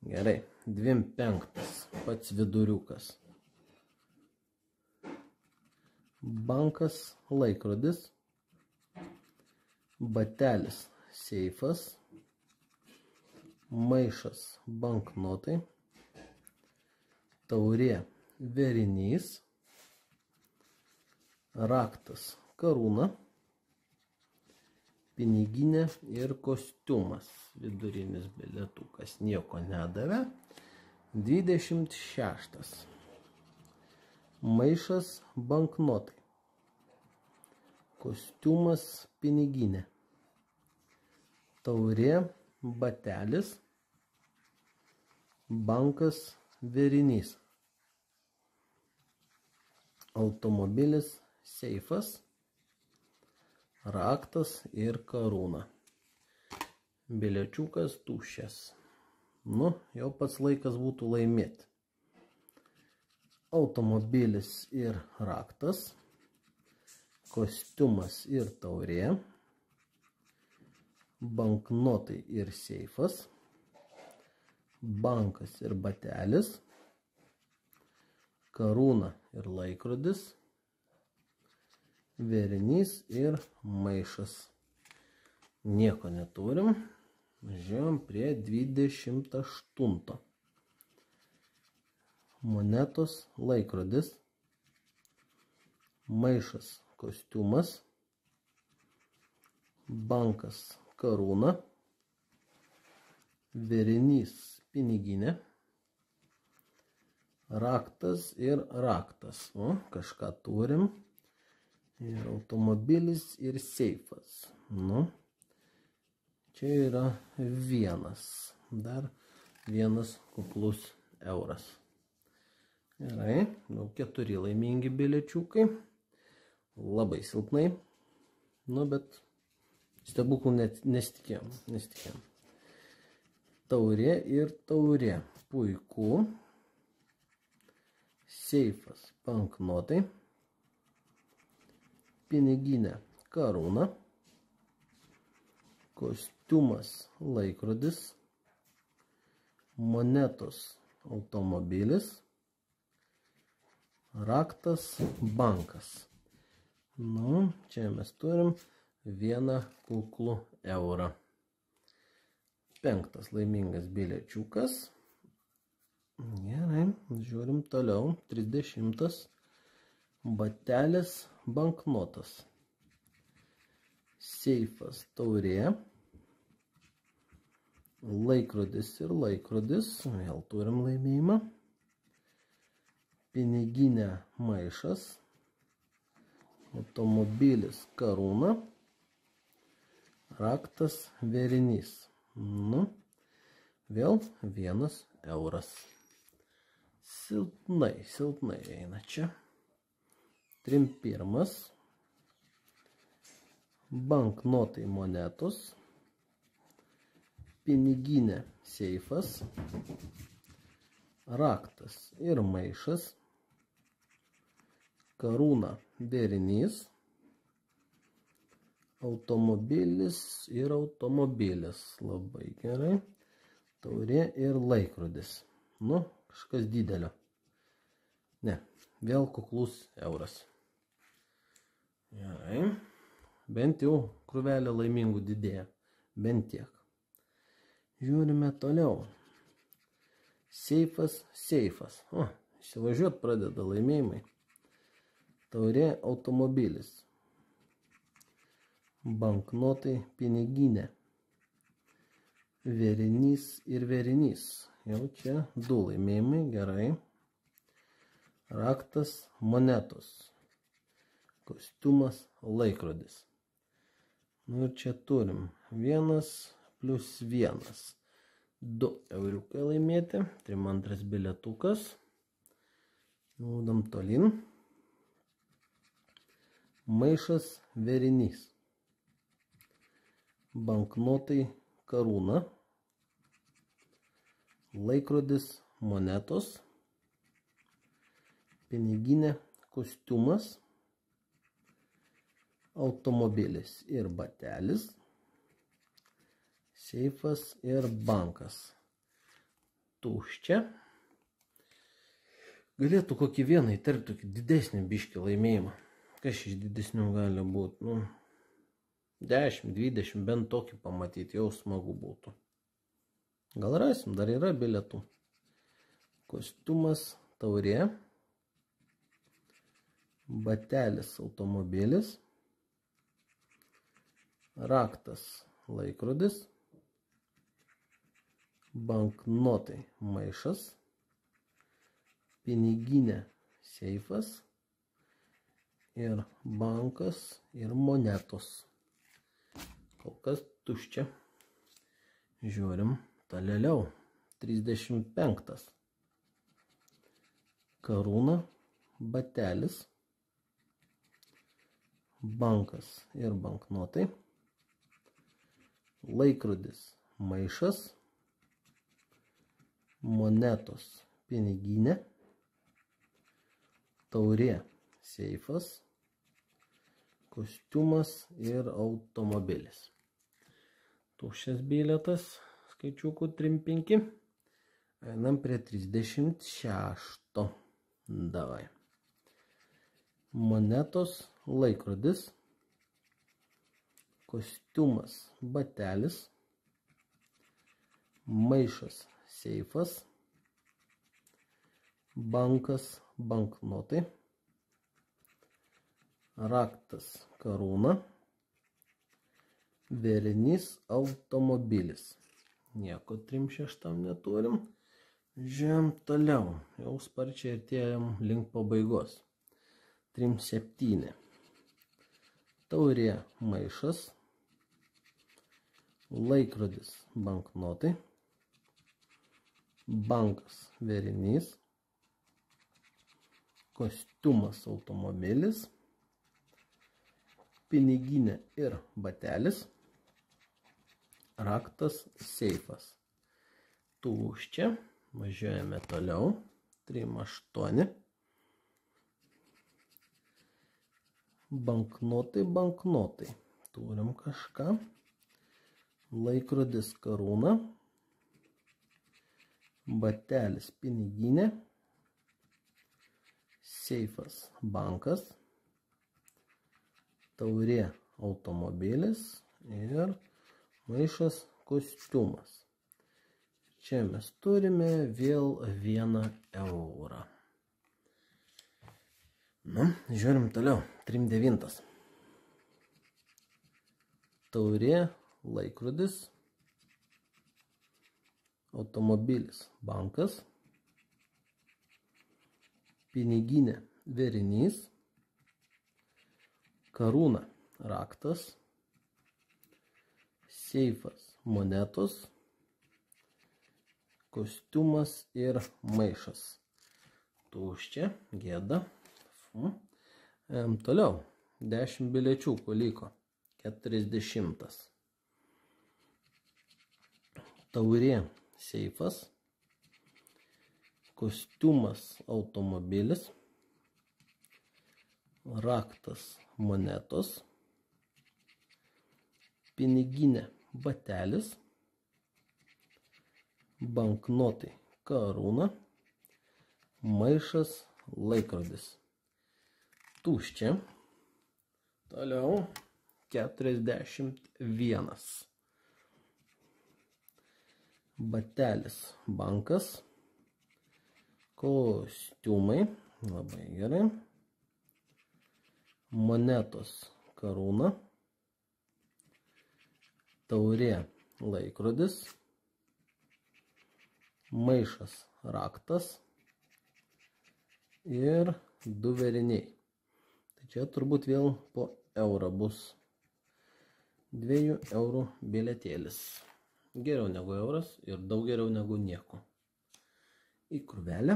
Gerai, 2/5 pats viduriukas. Bankas laikrodis. Batelis seifas. Maišas banknotai. Taurė vėrinys. Raktas karūna. Piniginė ir kostiumas. Vidurinis bilietukas nieko nedavė. 26. Maišas banknotai. Kostiumas piniginė. Taurė batelis. Bankas vėrinys. Automobilis seifas. Raktas ir karūna. Biliečiukas tuščias. Nu, jau pats laikas būtų laimėti. Automobilis ir raktas. Kostiumas ir taurė. Banknotai ir seifas. Bankas ir batelis. Karūna ir laikrodis. Vėrinys ir maišas. Nieko neturim. Važiuojam prie 28. Monetos laikrodis. Maišas kostiumas. Bankas karūna. Vėrinys piniginė. Raktas ir raktas. O, kažką turim. Ir automobilis ir seifas. Nu, čia yra vienas. Dar vienas kuklus euras. Gerai, jau 4 laimingi biliečiukai. Labai silpnai. Nu, bet stebuklų nesitikėjom. Taurė ir taurė. Puiku. Seifas banknotai. Piniginė karūna. Kostiumas laikrodis. Monetos automobilis. Raktas bankas. Nu, čia mes turim 1 kuklų eurą. 5 laimingas biliečiukas. Gerai, žiūrim toliau. 30. Batelis banknotas. Seifas taurė. Laikrodis ir laikrodis. Vėl turim laimėjimą. Piniginė maišas. Automobilis karūna. Raktas vėrinys. Nu, vėl 1 euras. Silpnai eina čia. 31. Banknotai monetos. Piniginė seifas. Raktas ir maišas. Karūna vėrinys. Automobilis ir automobilis. Labai gerai. Taurė ir laikrodis. Nu, kažkas didelio. Ne, vėl kuklus euras. Gerai. Bent jau krūvelė laimingų didėja. Bent tiek. Žiūrime toliau. Seifas. O, įsivažiuot pradeda laimėjimai. Taurė automobilis. Banknotai piniginė. Vėrinys ir vėrinys. Jau čia 2 laimėjimai. Gerai. Raktas monetos. Kostiumas laikrodis. Nu ir čia turim 1 + 1. 2 euriukai laimėti. 32 bilietukas. Judam tolin. Maišas vėrinys. Banknotai karūna. Laikrodis monetos. Piniginė kostiumas. Automobilis ir batelis. Seifas ir bankas. tuščia. Galėtų kokį vieną įterpti, tokį didesnį biškį laimėjimą. Kas iš didesnių gali būti? Nu, 10, 20, bent tokį pamatyti, jau smagu būtų. Gal rasim, dar yra bilietų. Kostiumas taurė. Batelis automobilis. Raktas laikrodis. Banknotai maišas. Piniginė seifas. Ir bankas ir monetos. Kol kas tuščia. Žiūrim tolėliau. 35. Karūna, batelis, bankas ir banknotai, laikrodis maišas, monetos piniginė, taurė seifas, kostiumas ir automobilis. Tuščias bilietas, skaičiukų 3-5. Einam prie 36. Davai. Monetos laikrodis, kostiumas batelis, maišas seifas, bankas banknotai, raktas karūna, vėrinys automobilis. Nieko 3-6 neturim. Žiūrėjom toliau. Jau sparčiai artėjom link pabaigos. 3-7. Taurė maišas, laikrodis banknotai, bankas vėrinys, kostiumas automobilis, piniginė ir batelis, raktas seifas. Tuščia. Važiuojame toliau. 3-8. Banknotai. Turim kažką. Laikrodis karūna. Batelis piniginė. Seifas bankas. Taurė automobilis. Ir maišas kostiumas. Čia mes turime vėl 1 eurą. Nu, žiūrim toliau. 3-9. Taurė, laikrodis, automobilis, bankas, piniginė, vėrinys, karūna, raktas, seifas, monetos, kostiumas ir maišas. Tuščia, gėda. Toliau. 10 biliečiukų liko. 40. Taurė seifas. Kostiumas automobilis. Raktas monetos. Piniginė batelis. Banknotai karūna, maišas laikrodis. Tuščia. Toliau 41. Batelis bankas, kostiumai, labai gerai, monetos karūna, taurė laikrodis, maišas raktas ir 2 vėriniai. Tai čia turbūt vėl po eurą bus 2 eurų bilietėlis. Geriau negu euras ir daug geriau negu nieko. Į krūvelę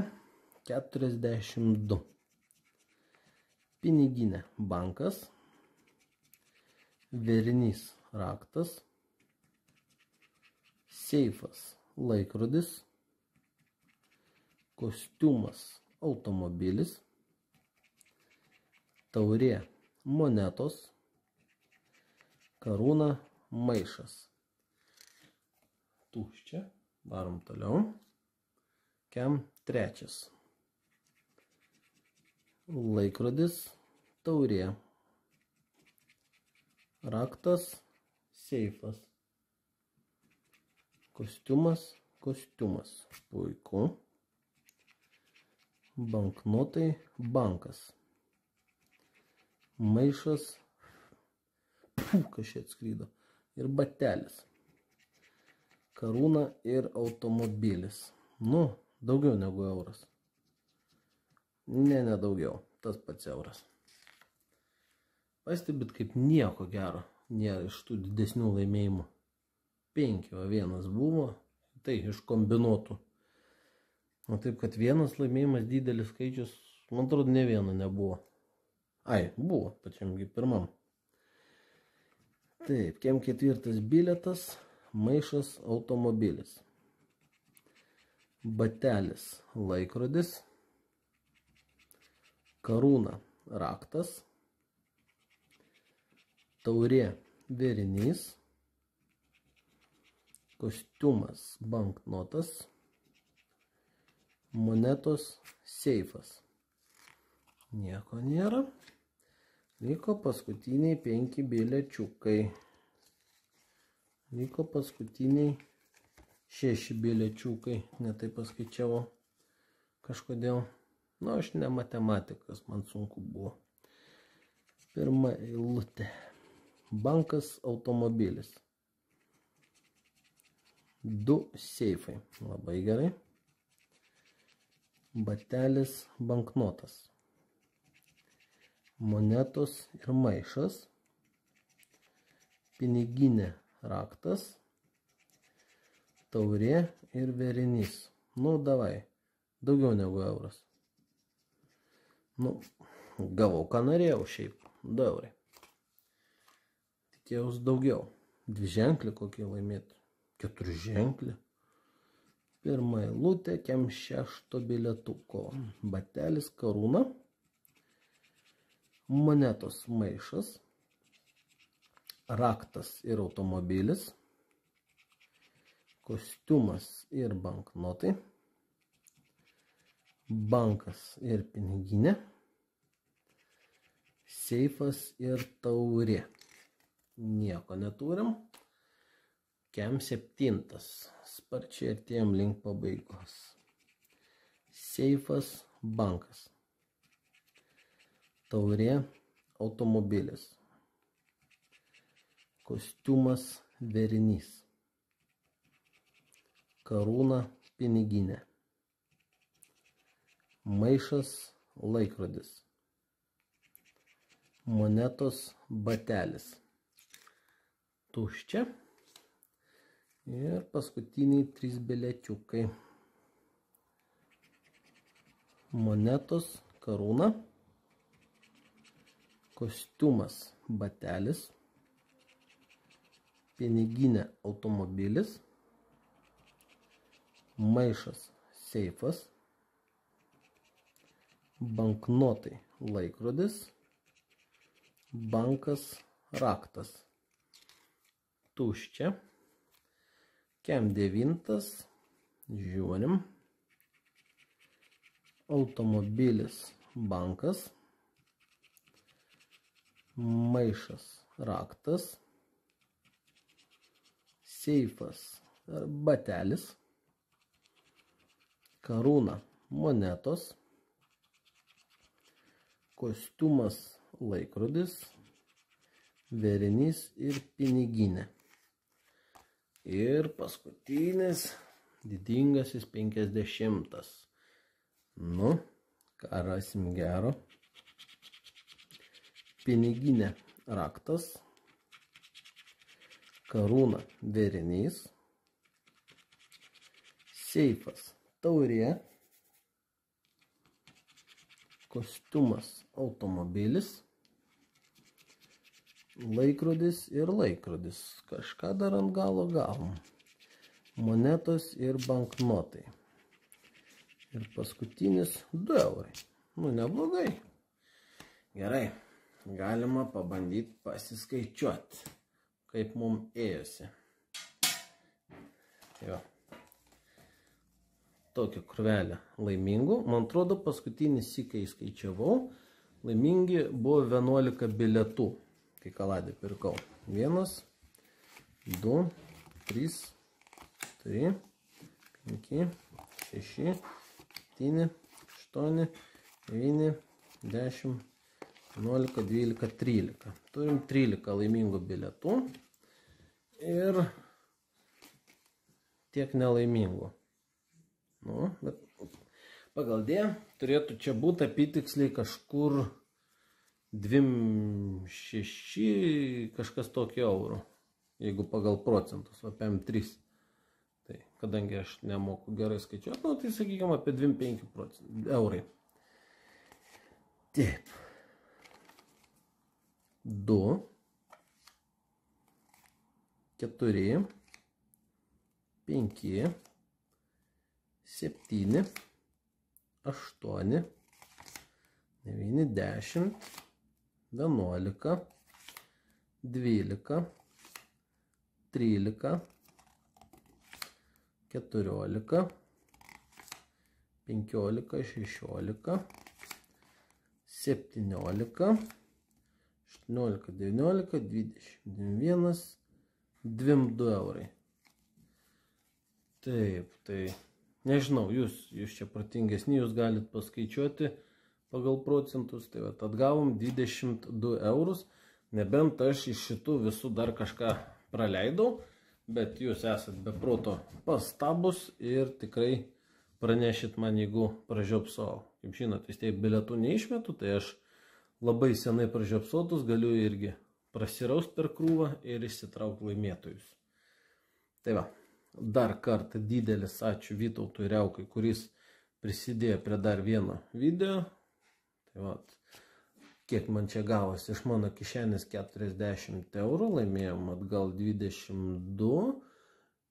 42. Piniginė bankas, vėrinys raktas, seifas laikrodis, kostiumas automobilis, taurė monetos, karūna maišas. Tuščia. Varom toliau. Kem trečias. Laikrodis, taurė. Raktas, seifas. Kostiumas, kostiumas. Puiku. Banknotai, bankas. Maišas, kas čia atskrydo. Ir batelis. Karūna ir automobilis. Nu, daugiau negu euras. Ne daugiau. Tas pats euras. Pastebit, kaip nieko gero nėra iš tų didesnių laimėjimų. 5, o vienas buvo. Tai iš kombinuotų. O taip, kad vienas laimėjimas didelis skaičius, man atrodo, ne vieno nebuvo. Ai, buvo, pačiamgi pirmam. Taip, kem ketvirtas bilietas, maišas, automobilis. Batelis, laikrodis. Karūna, raktas. Taurė, vėrinys. Kostiumas, banknotas. Monetos, seifas. Nieko nėra. Liko paskutiniai 5 biliečiukai. Liko paskutiniai 6 biliečiukai. Netai paskaičiavo kažkodėl. Nu, aš ne matematikas, man sunku buvo. Pirma eilutė. Bankas, automobilis. 2 seifai. Labai gerai. Batelis, banknotas. Monetos ir maišas. Piniginė, raktas. Taurė ir vėrinys. Nu, davai. Daugiau negu euras. Nu, gavau, ką norėjau šiaip. 2 eurai. Tikėjaus daugiau. 2 ženklį kokį laimėti. 4 ženklį. Pirma eilutė, kem 6 bilietuko. Batelis, karūna. Monetos, maišas. Raktas ir automobilis. Kostiumas ir banknotai. Bankas ir piniginė. Seifas ir taurė. Nieko neturim. Kem 7. Sparčiai artėjom link pabaigos. Seifas, bankas. Taurė, automobilis. Kostiumas, vėrinys. Karūna, piniginė. Maišas, laikrodis. Monetos, batelis. Tuščia. Ir paskutiniai 3 biliečiukai. Monetos, karūna. Kostiumas, batelis. Piniginė, automobilis. Maišas, seifas. Banknotai, laikrodis. Bankas, raktas. Tuščia. Kem 9. Žiūrim. Automobilis, bankas. Maišas, raktas. Seifas, batelis. Karūna, monetos. Kostiumas, laikrodis. Vėrinys ir piniginė. Ir paskutinis didingasis 50. Nu, ką rasim gero. Piniginė, raktas. Karūna, vėrinys. Seifas, taurė. Kostiumas, automobilis. Laikrodis ir laikrodis. Kažką dar ant galo gavom. Monetos ir banknotai. Ir paskutinis 2 eurai. Nu, neblogai. Gerai. Galima pabandyti pasiskaičiuoti, kaip mums ėjosi. Jo. tokią krūvelę laimingų. Man atrodo, paskutinį syką įskaičiavau. Laimingi buvo 11 bilietų, kai kaladę pirkau. 1, 2, 3, 4, 5, 6, 7, 8, 9, 10, 11, 12, 13. Turim 13 laimingų bilietų ir tiek nelaimingų. Nu, bet pagal D turėtų čia būti apytiksliai kažkur 2,6 kažkas tokio eurų, jeigu pagal procentus, apie M3. Tai kadangi aš nemoku gerai skaičiuoti, nu, tai sakykime apie 2,5 eurai. Taip. 2, 4, 5, 7, 8, 9, 10, 11, 12, 13, 14, 15, 16, 17, 18, 19, 20, 21, 2 eurai. Taip, tai nežinau, jūs čia protingesni, jūs galite paskaičiuoti pagal procentus. Tai vat, atgavom 22 eurus, nebent aš iš šitų visų dar kažką praleidau, bet jūs esat be proto pastabus ir tikrai pranešit man, jeigu pražiopsau. Kaip žinot, vis tiek bilietų neišmetu, tai aš labai senai pražiopsotus galiu irgi prasiraust per krūvą ir išsitraukti laimėtojus. Tai va, dar kartą didelis ačiū Vytautui Riaukai, kuris prisidėjo prie dar vieno video. Tai va, kiek man čia gavosi, iš mano kišenės 40 eurų, laimėjom atgal 22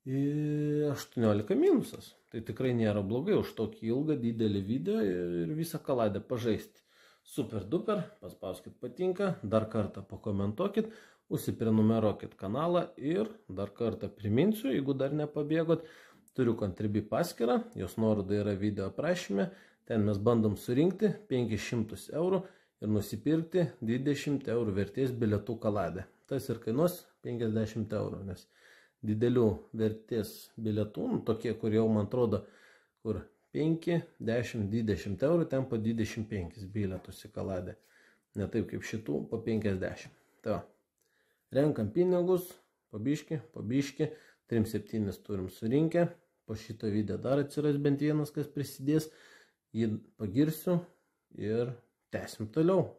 ir 18 minusas. Tai tikrai nėra blogai už tokį ilgą, didelį video ir visą kaladę pažaisti. Super duper, paspauskit patinka, dar kartą pakomentuokit, užsiprenumeruokit kanalą ir dar kartą priminsiu, jeigu dar nepabėgot, turiu Contribui paskyrą, jos nuoroda yra video aprašyme, ten mes bandom surinkti 500 eurų ir nusipirkti 20 eurų vertės bilietų kaladę. Tas ir kainuos 50 eurų, nes didelių vertės bilietų, tokie, kur jau man atrodo, kur 5, 10, 20 eurų, ten po 25 bilietus į kaladę. Ne taip kaip šitų, po 50. Tai va, renkam pinigus, pabiški, 3-7 turim surinkę. Po šito video dar atsiras bent vienas, kas prisidės. Jį pagirsiu ir tęsim toliau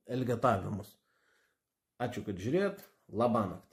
elgetavimus. Ačiū, kad žiūrėjot. Labanakt.